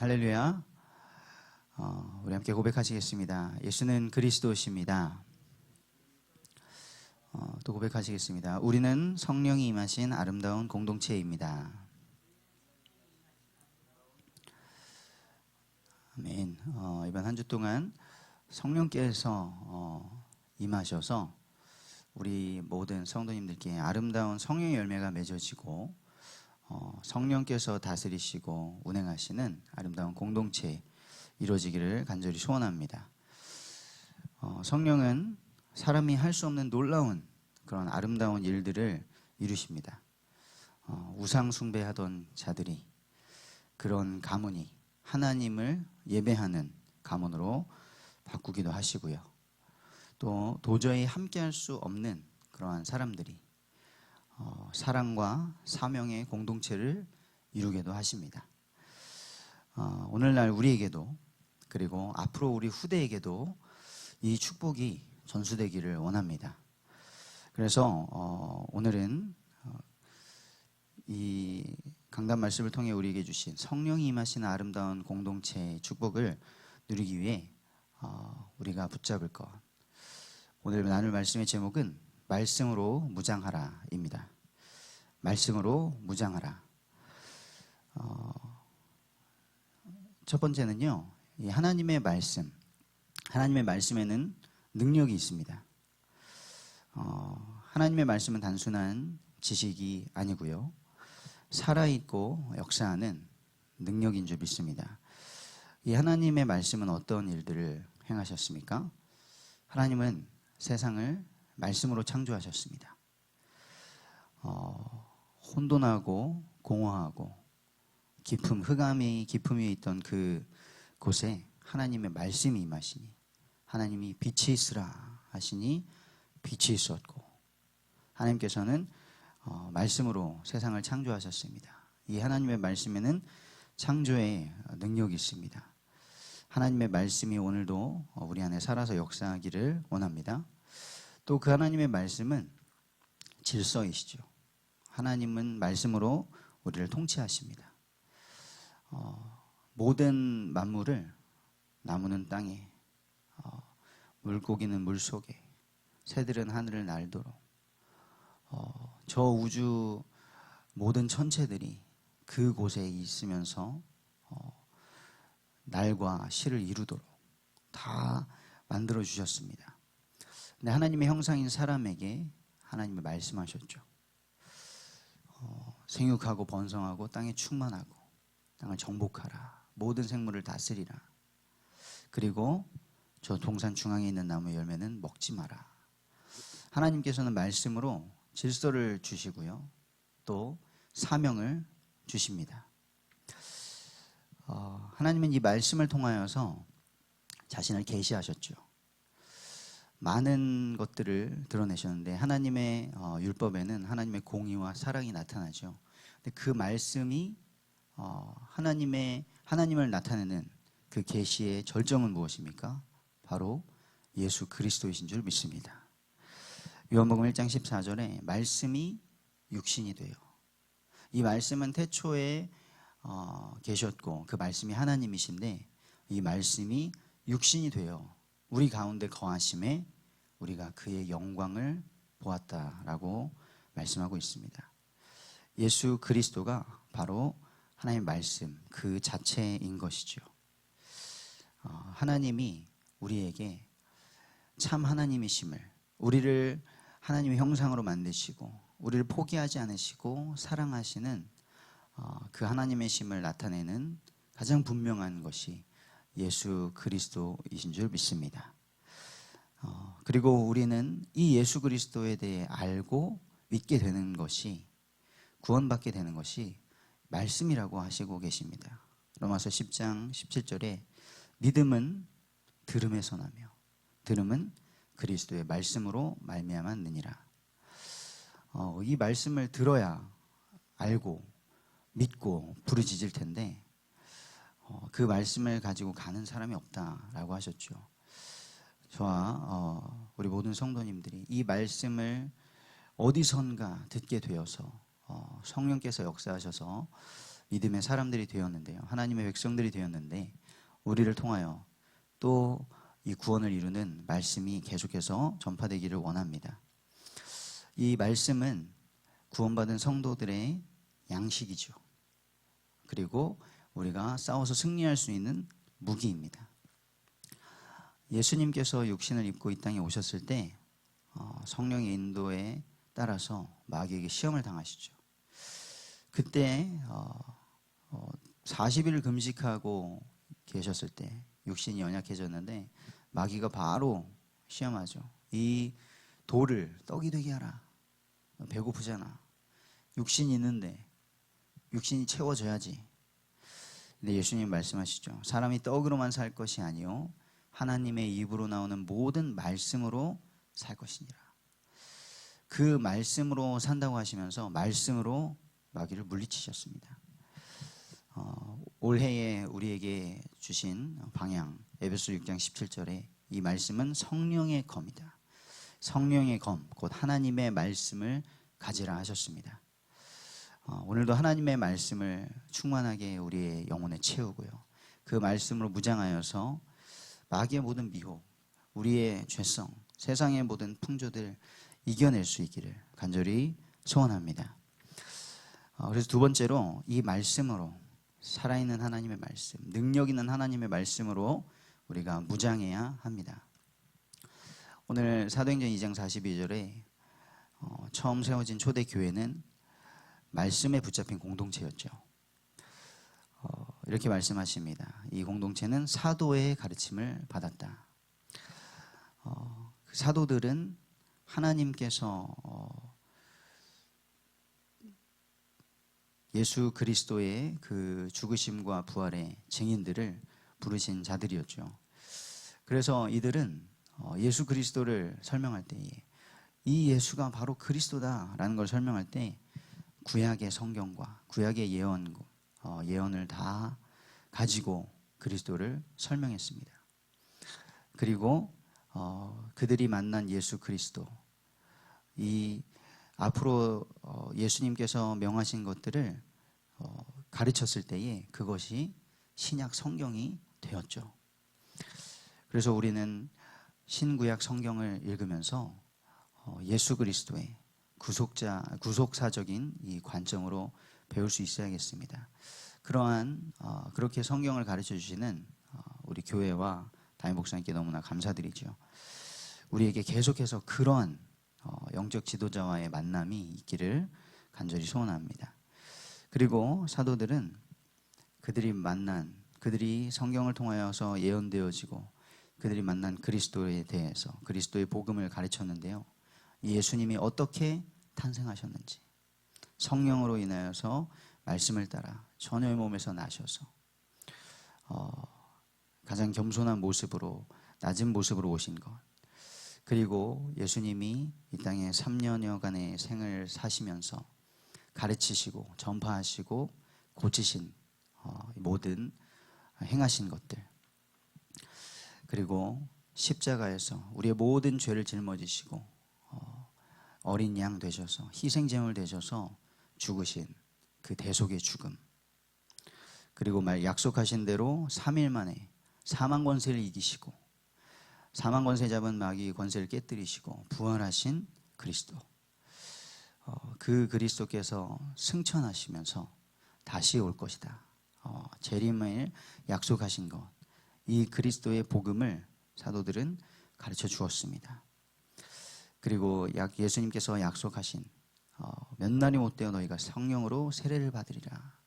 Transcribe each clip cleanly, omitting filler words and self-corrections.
할렐루야. 우리 함께 고백하시겠습니다. 예수는 그리스도십니다. 또 고백하시겠습니다. 우리는 성령이 임하신 아름다운 공동체입니다. 아멘. 이번 한 주 동안 성령께서 임하셔서 우리 모든 성도님들께 아름다운 성령의 열매가 맺어지고 성령께서 다스리시고 운행하시는 아름다운 공동체 이루어지기를 간절히 소원합니다. 성령은 사람이 할 수 없는 놀라운 그런 아름다운 일들을 이루십니다. 우상 숭배하던 자들이 그런 가문이 하나님을 예배하는 가문으로 바꾸기도 하시고요. 또 도저히 함께할 수 없는 그러한 사람들이 사랑과 사명의 공동체를 이루게도 하십니다. 오늘날 우리에게도 그리고 앞으로 우리 후대에게도 이 축복이 전수되기를 원합니다. 그래서 오늘은 이 강단 말씀을 통해 우리에게 주신 성령이 임하시는 아름다운 공동체의 축복을 누리기 위해 우리가 붙잡을 것, 오늘 나눌 말씀의 제목은 말씀으로 무장하라입니다. 말씀으로 무장하라. 첫 번째는요, 이 하나님의 말씀에는 능력이 있습니다. 하나님의 말씀은 단순한 지식이 아니고요, 살아있고 역사하는 능력인 줄 믿습니다. 이 하나님의 말씀은 어떤 일들을 행하셨습니까? 하나님은 세상을 말씀으로 창조하셨습니다. 혼돈하고 공허하고 흑암이 깊음이 있던 그 곳에 하나님의 말씀이 임하시니 하나님이 빛이 있으라 하시니 빛이 있었고, 하나님께서는 말씀으로 세상을 창조하셨습니다. 이 하나님의 말씀에는 창조의 능력이 있습니다. 하나님의 말씀이 오늘도 우리 안에 살아서 역사하기를 원합니다. 또 그 하나님의 말씀은 질서이시죠. 하나님은 말씀으로 우리를 통치하십니다. 모든 만물을, 나무는 땅에, 물고기는 물속에, 새들은 하늘을 날도록, 저 우주 모든 천체들이 그곳에 있으면서 날과 시를 이루도록 다 만들어 주셨습니다. 근데 하나님의 형상인 사람에게 하나님이 말씀하셨죠. 생육하고 번성하고 땅에 충만하고 땅을 정복하라. 모든 생물을 다스리라. 그리고 저 동산 중앙에 있는 나무의 열매는 먹지 마라. 하나님께서는 말씀으로 질서를 주시고요, 또 사명을 주십니다. 하나님은 이 말씀을 통하여서 자신을 계시하셨죠. 많은 것들을 드러내셨는데 하나님의 율법에는 하나님의 공의와 사랑이 나타나죠. 근데 그 말씀이 하나님을 나타내는 그 계시의 절정은 무엇입니까? 바로 예수 그리스도이신 줄 믿습니다. 요한복음 1장 14절에 말씀이 육신이 되어, 이 말씀은 태초에 계셨고 그 말씀이 하나님이신데 이 말씀이 육신이 되어 우리 가운데 거하심에 우리가 그의 영광을 보았다라고 말씀하고 있습니다. 예수 그리스도가 바로 하나님의 말씀 그 자체인 것이죠. 하나님이 우리에게 참 하나님이심을, 우리를 하나님의 형상으로 만드시고 우리를 포기하지 않으시고 사랑하시는 그 하나님의 심을 나타내는 가장 분명한 것이 예수 그리스도이신 줄 믿습니다. 그리고 우리는 이 예수 그리스도에 대해 알고 믿게 되는 것이, 구원받게 되는 것이 말씀이라고 하시고 계십니다. 로마서 10장 17절에 믿음은 들음에서 나며 들음은 그리스도의 말씀으로 말미암았느니라. 이 말씀을 들어야 알고 믿고 부르짖을 텐데 그 말씀을 가지고 가는 사람이 없다라고 하셨죠. 저와 우리 모든 성도님들이 이 말씀을 어디선가 듣게 되어서 성령께서 역사하셔서 믿음의 사람들이 되었는데요. 하나님의 백성들이 되었는데 우리를 통하여 또 이 구원을 이루는 말씀이 계속해서 전파되기를 원합니다. 이 말씀은 구원받은 성도들의 양식이죠. 그리고 우리가 싸워서 승리할 수 있는 무기입니다. 예수님께서 육신을 입고 이 땅에 오셨을 때 성령의 인도에 따라서 마귀에게 시험을 당하시죠. 그때 40일 금식하고 계셨을 때 육신이 연약해졌는데 마귀가 바로 시험하죠. 이 돌을 떡이 되게 하라. 배고프잖아. 육신이 있는데 육신이 채워져야지. 근데 예수님 말씀하시죠. 사람이 떡으로만 살 것이 아니요 하나님의 입으로 나오는 모든 말씀으로 살 것이니라. 그 말씀으로 산다고 하시면서 말씀으로 마귀를 물리치셨습니다. 올해에 우리에게 주신 방향 에베소 6장 17절에 이 말씀은 성령의 검이다. 성령의 검, 곧 하나님의 말씀을 가지라 하셨습니다. 오늘도 하나님의 말씀을 충만하게 우리의 영혼에 채우고요. 그 말씀으로 무장하여서 마귀의 모든 미혹, 우리의 죄성, 세상의 모든 풍조들 이겨낼 수 있기를 간절히 소원합니다. 그래서 두 번째로 이 말씀으로 살아있는 하나님의 말씀, 능력 있는 하나님의 말씀으로 우리가 무장해야 합니다. 오늘 사도행전 2장 42절에 처음 세워진 초대교회는 말씀에 붙잡힌 공동체였죠. 이렇게 말씀하십니다. 이 공동체는 사도의 가르침을 받았다. 그 사도들은 하나님께서 예수 그리스도의 그 죽으심과 부활의 증인들을 부르신 자들이었죠. 그래서 이들은 예수 그리스도를 설명할 때에 이 예수가 바로 그리스도다라는 걸 설명할 때 구약의 성경과 구약의 예언을 다 가지고 그리스도를 설명했습니다. 그리고 그들이 만난 예수 그리스도, 이 앞으로 예수님께서 명하신 것들을 가르쳤을 때에 그것이 신약 성경이 되었죠. 그래서 우리는 신구약 성경을 읽으면서 예수 그리스도의 구속사적인 이 관점으로 배울 수 있어야겠습니다. 그렇게 성경을 가르쳐 주시는 우리 교회와 담임 목사님께 너무나 감사드리죠. 우리에게 계속해서 그런 영적 지도자와의 만남이 있기를 간절히 소원합니다. 그리고 사도들은 그들이 성경을 통하여서 예언되어지고 그들이 만난 그리스도에 대해서 그리스도의 복음을 가르쳤는데요. 예수님이 어떻게 탄생하셨는지, 성령으로 인하여서 말씀을 따라 처녀의 몸에서 나셔서 가장 겸손한 모습으로, 낮은 모습으로 오신 것, 그리고 예수님이 이 땅에 3년여간의 생을 사시면서 가르치시고 전파하시고 고치신 모든 행하신 것들, 그리고 십자가에서 우리의 모든 죄를 짊어지시고 어린 양 되셔서 희생제물 되셔서 죽으신 그 대속의 죽음, 그리고 약속하신 대로 3일 만에 사망 권세를 이기시고 사망 권세 잡은 마귀 권세를 깨뜨리시고 부활하신 그리스도, 그 그리스도께서 승천하시면서 다시 올 것이다. 재림을 약속하신 것, 이 그리스도의 복음을 사도들은 가르쳐 주었습니다. 그리고 예수님께서 약속하신 몇 날이 못 되어 너희가 성령으로 세례를 받으리라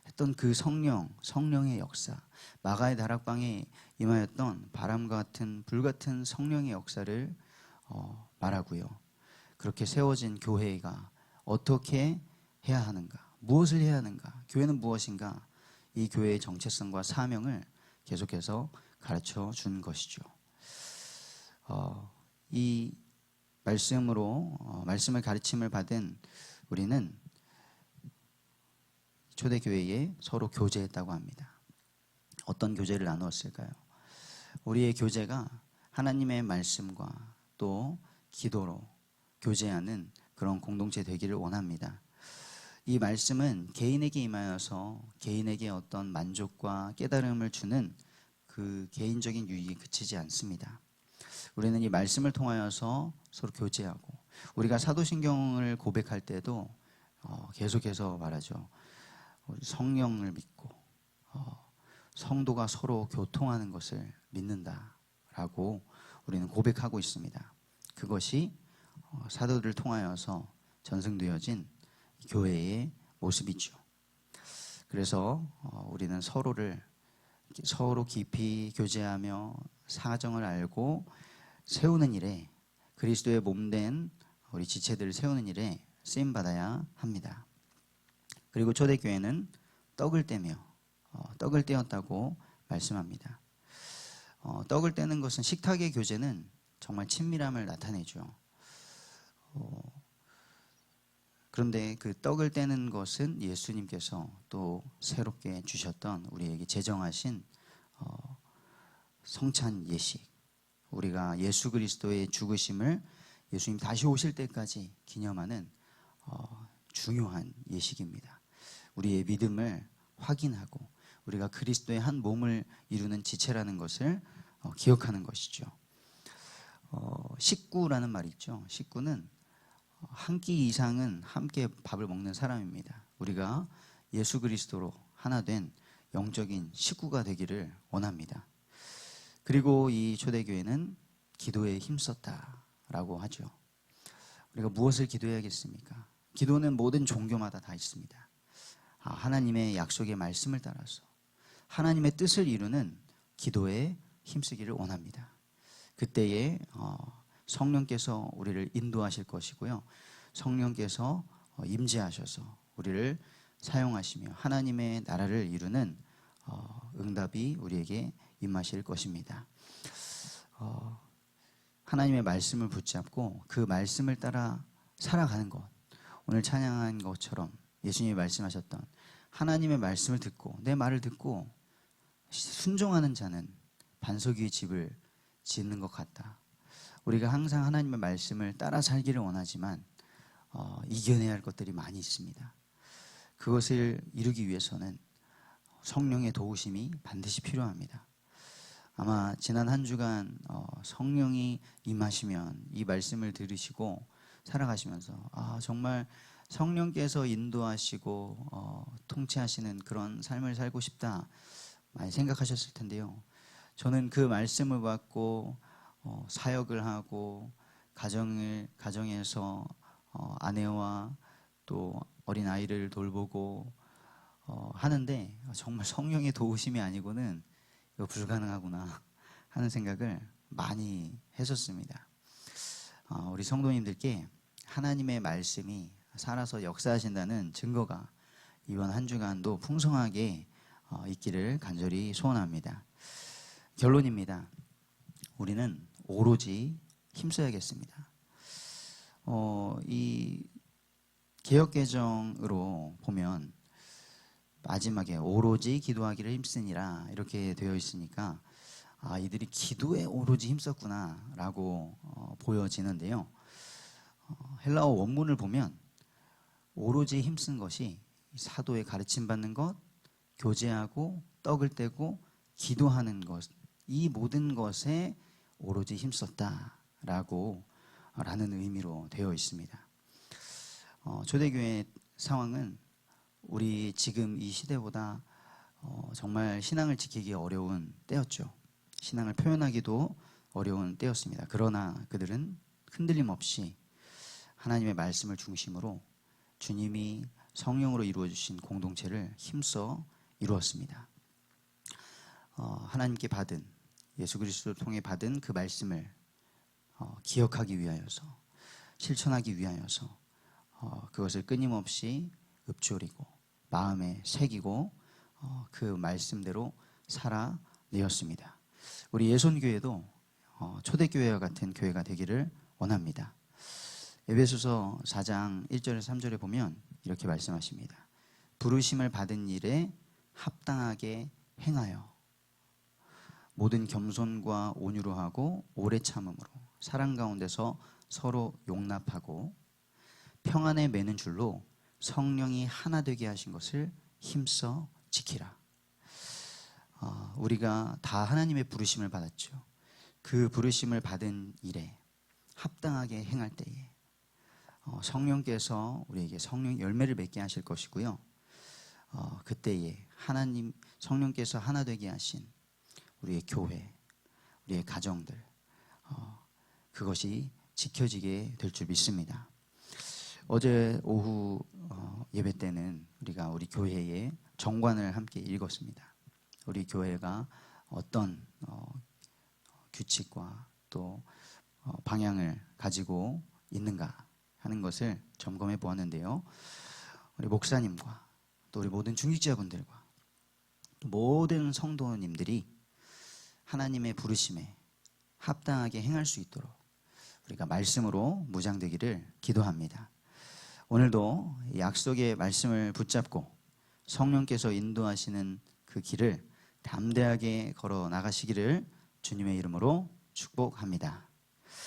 했던 그 성령의 역사, 마가의 다락방에 임하였던 바람과 같은 불같은 성령의 역사를 말하고요. 그렇게 세워진 교회가 어떻게 해야 하는가, 무엇을 해야 하는가, 교회는 무엇인가, 이 교회의 정체성과 사명을 계속해서 가르쳐 준 것이죠. 이 말씀을 가르침을 받은 우리는 초대교회에 서로 교제했다고 합니다. 어떤 교제를 나누었을까요? 우리의 교제가 하나님의 말씀과 또 기도로 교제하는 그런 공동체 되기를 원합니다. 이 말씀은 개인에게 임하여서 개인에게 어떤 만족과 깨달음을 주는 그 개인적인 유익에 그치지 않습니다. 우리는 이 말씀을 통하여서 서로 교제하고, 우리가 사도신경을 고백할 때도 계속해서 말하죠. 성령을 믿고 성도가 서로 교통하는 것을 믿는다라고 우리는 고백하고 있습니다. 그것이 사도들을 통하여서 전승되어진 교회의 모습이죠. 그래서 우리는 서로 깊이 교제하며 사정을 알고 세우는 일에, 그리스도의 몸된 우리 지체들을 세우는 일에 쓰임 받아야 합니다. 그리고 초대교회는 떡을 떼었다고 말씀합니다. 떡을 떼는 것은, 식탁의 교제는 정말 친밀함을 나타내죠. 그런데 그 떡을 떼는 것은 예수님께서 또 새롭게 주셨던, 우리에게 제정하신 성찬 예식, 우리가 예수 그리스도의 죽으심을 예수님 다시 오실 때까지 기념하는 중요한 예식입니다. 우리의 믿음을 확인하고 우리가 그리스도의 한 몸을 이루는 지체라는 것을 기억하는 것이죠. 식구라는 말이 있죠. 식구는 한 끼 이상은 함께 밥을 먹는 사람입니다. 우리가 예수 그리스도로 하나 된 영적인 식구가 되기를 원합니다. 그리고 이 초대교회는 기도에 힘썼다라고 하죠. 우리가 무엇을 기도해야겠습니까? 기도는 모든 종교마다 다 있습니다. 하나님의 약속의 말씀을 따라서 하나님의 뜻을 이루는 기도에 힘쓰기를 원합니다. 그때에 성령께서 우리를 인도하실 것이고요. 성령께서 임재하셔서 우리를 사용하시며 하나님의 나라를 이루는 응답이 우리에게 임하실 것입니다. 하나님의 말씀을 붙잡고 그 말씀을 따라 살아가는 것, 오늘 찬양한 것처럼 예수님이 말씀하셨던 하나님의 말씀을 듣고 내 말을 듣고 순종하는 자는 반석 위에 집을 짓는 것 같다. 우리가 항상 하나님의 말씀을 따라 살기를 원하지만 이겨내야 할 것들이 많이 있습니다. 그것을 이루기 위해서는 성령의 도우심이 반드시 필요합니다. 아마 지난 한 주간 성령이 임하시면 이 말씀을 들으시고 살아가시면서 정말 성령께서 인도하시고 통치하시는 그런 삶을 살고 싶다 많이 생각하셨을 텐데요. 저는 그 말씀을 받고 사역을 하고 가정에서 아내와 또 어린 아이를 돌보고 하는데 정말 성령의 도우심이 아니고는 이거 불가능하구나 하는 생각을 많이 했었습니다. 우리 성도님들께 하나님의 말씀이 살아서 역사하신다는 증거가 이번 한 주간도 풍성하게 있기를 간절히 소원합니다. 결론입니다. 우리는 오로지 힘써야겠습니다. 이 개역개정으로 보면 마지막에 오로지 기도하기를 힘쓰니라 이렇게 되어 있으니까 이들이 기도에 오로지 힘썼구나 라고 보여지는데요. 헬라어 원문을 보면 오로지 힘쓴 것이 사도의 가르침 받는 것, 교제하고 떡을 떼고 기도하는 것, 이 모든 것에 오로지 힘썼다라고 라는 의미로 되어 있습니다. 초대교회 상황은 우리 지금 이 시대보다 정말 신앙을 지키기 어려운 때였죠. 신앙을 표현하기도 어려운 때였습니다. 그러나 그들은 흔들림 없이 하나님의 말씀을 중심으로 주님이 성령으로 이루어주신 공동체를 힘써 이루었습니다. 하나님께 받은, 예수 그리스도를 통해 받은 그 말씀을 기억하기 위하여서, 실천하기 위하여서 그것을 끊임없이 읊조리고 마음에 새기고 그 말씀대로 살아내었습니다. 우리 예손교회도 초대교회와 같은 교회가 되기를 원합니다. 에베소서 4장 1절에서 3절에 보면 이렇게 말씀하십니다. 부르심을 받은 일에 합당하게 행하여 모든 겸손과 온유로 하고 오래 참음으로 사랑 가운데서 서로 용납하고 평안에 매는 줄로 성령이 하나 되게 하신 것을 힘써 지키라. 우리가 다 하나님의 부르심을 받았죠. 그 부르심을 받은 일에 합당하게 행할 때에 성령께서 우리에게 성령 열매를 맺게 하실 것이고요. 그때에 하나님 성령께서 하나 되게 하신 우리의 교회, 우리의 가정들, 그것이 지켜지게 될 줄 믿습니다. 어제 오후 예배 때는 우리가 우리 교회의 정관을 함께 읽었습니다. 우리 교회가 어떤 규칙과 또 방향을 가지고 있는가 하는 것을 점검해 보았는데요. 우리 목사님과 또 우리 모든 중직자분들과 또 모든 성도님들이 하나님의 부르심에 합당하게 행할 수 있도록 우리가 말씀으로 무장되기를 기도합니다. 오늘도 약속의 말씀을 붙잡고 성령께서 인도하시는 그 길을 담대하게 걸어 나가시기를 주님의 이름으로 축복합니다.